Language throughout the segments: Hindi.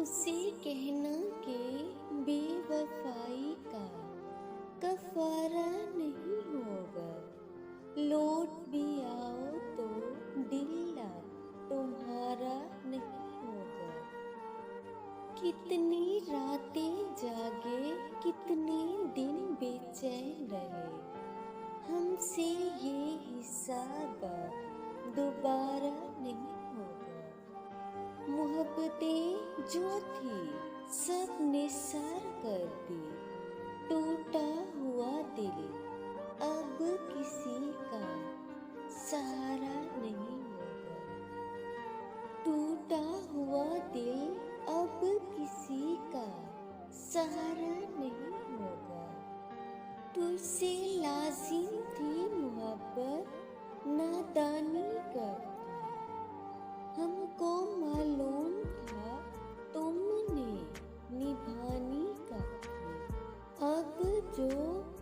उसे कहना कि बेवफाई का कफारा नहीं होगा। लौट भी आओ तो दिल तुम्हारा नहीं होगा। कितनी रातें जागे, कितने दिन बेचैन रहे, हमसे ये हिसाब दोबारा नहीं होगा। मोहब्बतें जो थी सब निसार कर दी, टूटा हुआ दिल अब किसी का सहारा नहीं होगा। टूटा हुआ दिल अब किसी का सहारा नहीं होगा। तुझसे लाजिम थी मोहब्बत, नादानी करती, हमको मालूम था तुमने निभानी का थी। अब जो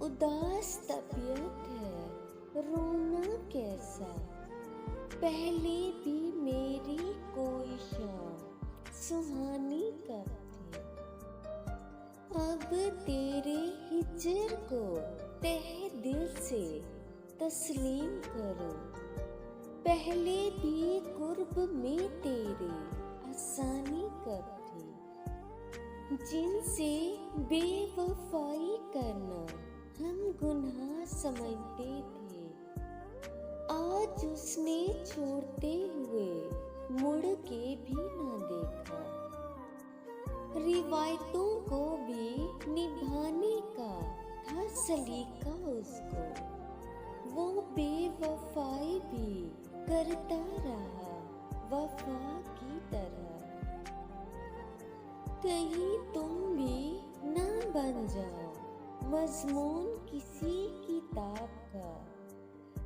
उदास तबीयत है रोना कैसा, पहले भी मेरी कोई शाम सुहानी कब थी। अब तेरे हिज्र को तहे दिल से तस्लीम करो, पहले भी कुर्ब में तेरे आसानी कब थी। जिनसे बेवफाई करना हम गुनाह समझते थे, आज उसने छोड़ते हुए मुड़ के भी ना देखा। रिवायतों को भी निभाने का था सलीका उसको, वो बेवफाई भी करता रहा वफा की तरह। कहीं तुम भी ना बन जाओ मजमून किसी किताब का।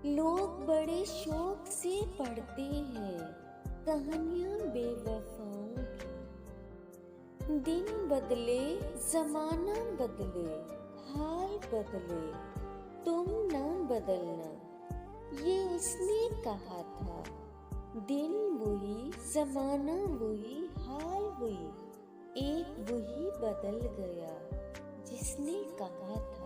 लोग बड़े शौक से पढ़ते हैं कहानियां बेवफाओं की। दिन बदले, जमाना बदले, हाल बदले, तुम ना बदलना, ये उसने कहा था। दिन वही, जमाना वही, हाल वही, एक वही बदल गया जिसने कहा था।